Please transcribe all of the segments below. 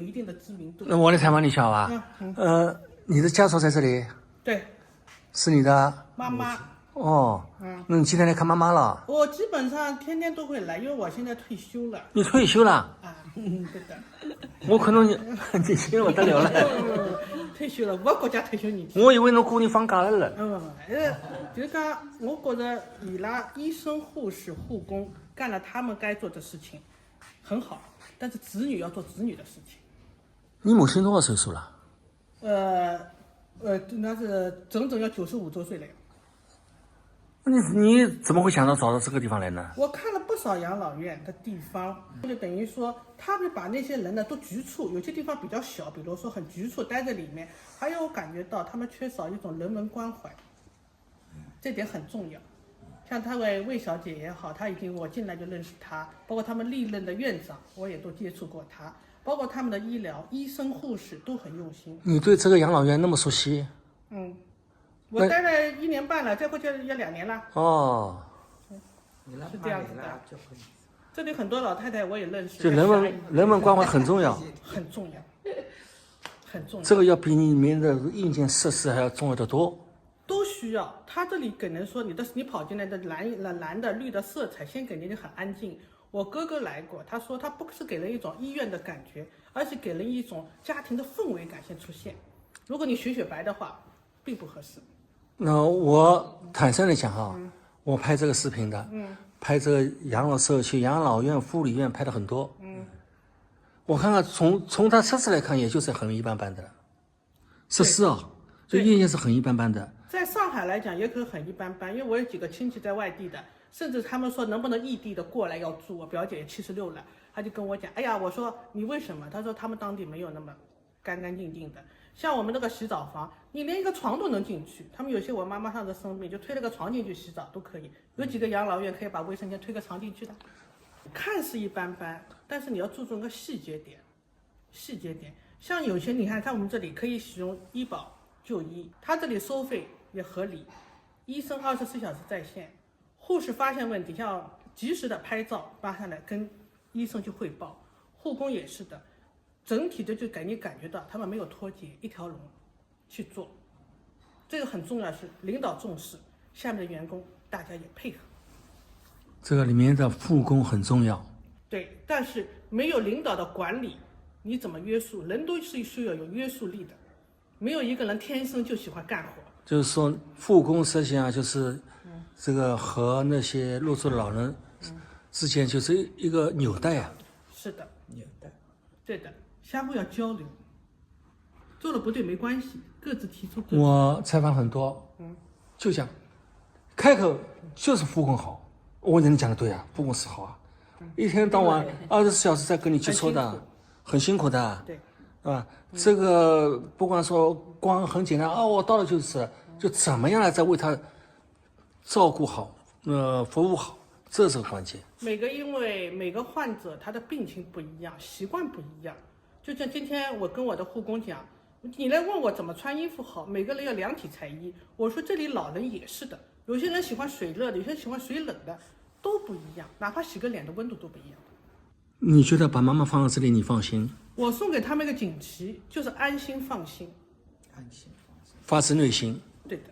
有一定的知名度。那我来采访你一下啊，你的家属在这里？对，是你的妈妈。哦，那你今天来看妈妈了？我基本上天天都会来，因为我现在退休了。你退休了？啊，对的。我可能你听我得了了。退休了，我国家退休年纪。我以为侬过年放假了了。就是讲，我觉着伊拉医生、护士、护工干了他们该做的事情，很好。但是子女要做子女的事情。你母亲多少岁数了？那是整整要95周岁了呀。你怎么会想到找到这个地方来呢？我看了不少养老院的地方，就等于说他们把那些人呢都局促，有些地方比较小，比如说很局促待在里面，还有我感觉到他们缺少一种人文关怀，这点很重要。像他魏小姐也好，我进来就认识她，包括他们历任的院长，我也都接触过她，包括他们的医疗医生、护士都很用心。你对这个养老院那么熟悉？我待了1年半了，再过去要2年了。哦，是这样子的。这里很多老太太我也认识。就人文关怀很重要，很重要，很重要。这个要比你们的硬件设施还要重要的多。都需要。他这里给人说你跑进来的蓝的绿的色彩，先给人很安静。我哥哥来过，他说他不是给人一种医院的感觉，而是给人一种家庭的氛围感先出现。如果你雪白的话，并不合适。那我坦率的讲哈，我拍这个视频的，拍这个养老社区、养老院、护理院拍的很多，我看看从他设施来看，也就是很一般般的了，设施啊，就硬件是很一般般的。在上海来讲也可很一般般，因为我有几个亲戚在外地的，甚至他们说能不能异地的过来要住。我表姐也76了，她就跟我讲，哎呀，我说你为什么？她说他们当地没有那么干干净净的，像我们那个洗澡房，你连一个床都能进去。他们有些我妈妈上次生病就推了个床进去洗澡都可以，有几个养老院可以把卫生间推个床进去的。看似一般般，但是你要注重个细节点。像有些你看，在我们这里可以使用医保就医，他这里收费也合理，医生24小时在线，护士发现问题要及时的拍照发下来跟医生去汇报，护工也是的，整体的就给你感觉到他们没有脱节，一条龙去做。这个很重要，是领导重视，下面的员工大家也配合。这个里面的护工很重要。对，但是没有领导的管理，你怎么约束？人都是需要有约束力的，没有一个人天生就喜欢干活。就是说，护工实际上就是这个和那些入住的老人之间就是一个纽带啊。是的，纽带。对的，相互要交流。做的不对没关系，各自提出。我采访很多，就讲开口就是护工好。我跟你讲的对啊，护工是好啊，一天到晚24小时在跟你接触的，很辛苦的，对，啊，这个不管说光很简单啊，我到了就是，就怎么样来再为他照顾好，服务好，这是个关键。因为每个患者他的病情不一样，习惯不一样。就像今天我跟我的护工讲，你来问我怎么穿衣服好，每个人要量体裁衣。我说这里老人也是的，有些人喜欢水热的，有些人喜欢水冷的，都不一样，哪怕洗个脸的温度都不一样。你觉得把妈妈放在这里你放心？我送给他们一个锦旗，就是安心放心，发自内心。对的。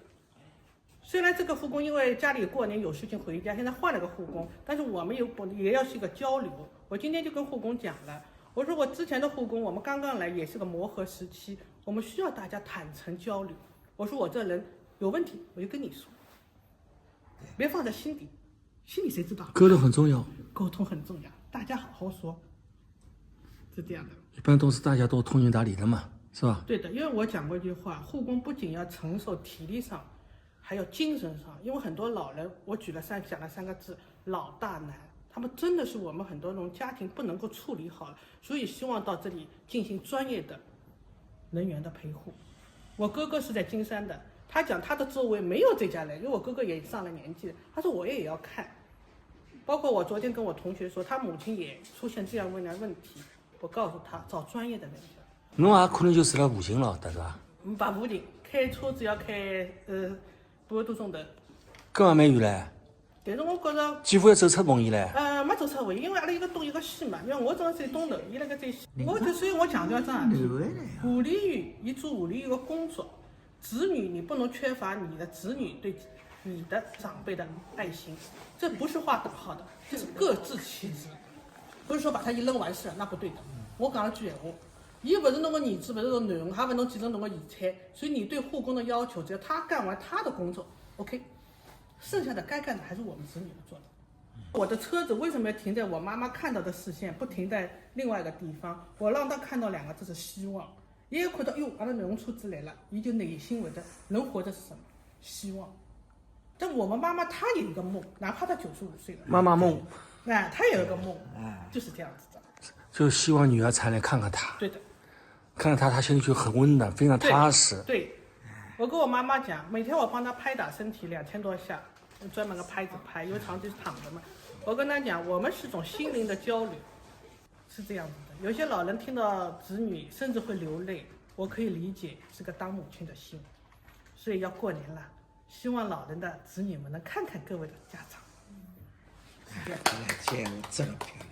虽然这个护工因为家里过年有事情回家，现在换了个护工，但是我们也要是一个交流。我今天就跟护工讲了，我说我之前的护工，我们刚刚来也是个磨合时期，我们需要大家坦诚交流。我说我这人有问题，我就跟你说，别放在心底，心里谁知道？沟通很重要，沟通很重要，大家好好说，是这样的。一般都是大家都通情达理的嘛，是吧？对的，因为我讲过一句话，护工不仅要承受体力上，还有精神上。因为很多老人，我讲了3个字，老大难。他们真的是我们很多那种家庭不能够处理好，所以希望到这里进行专业的人员的陪护。我哥哥是在金山的，他讲他的周围没有这家人，因为我哥哥也上了年纪了，他说我也要看。包括我昨天跟我同学说，他母亲也出现这样问题，我告诉他找专业的人员。侬也可能就住了附近了，对吧？不附近，开车只要开半个多钟头。搿也蛮远嘞。但是我觉着，几乎要走出梦魇来。没走出位，因为阿拉一个东一个西嘛，因为我正在东头，伊辣盖最西。所以我强调一桩事体，护理员伊做护理员的工作，子女你不能缺乏你的子女对你的长辈的爱心，这不是画等号的，这是各治其职，不是说把他一扔完事，那不对的。我讲了句闲话，伊又不是侬个儿子，不是个囡恩，还不能继承侬个遗产，所以你对护工的要求，只要他干完他的工作 ，OK， 剩下的该干的还是我们子女要做的。我的车子为什么要停在我妈妈看到的视线，不停在另外一个地方？我让她看到2个字是希望。也有看到哟，阿拉囡恩车子来了，伊就内心会的人活着是什么？希望。但我们妈妈她有一个梦，哪怕她95岁了，妈妈梦，哎，她有一个梦，就是这样子的。就希望女儿才来看看她，对的，看看她心里就很温暖，非常踏实。对，我跟我妈妈讲，每天我帮她拍打身体2000多下，用专门个拍子拍，因为长期是躺着嘛。我跟她讲，我们是种心灵的交流，是这样子的。有些老人听到子女甚至会流泪，我可以理解是个当母亲的心。所以要过年了，希望老人的子女们能看看各位的家长。这样真漂亮。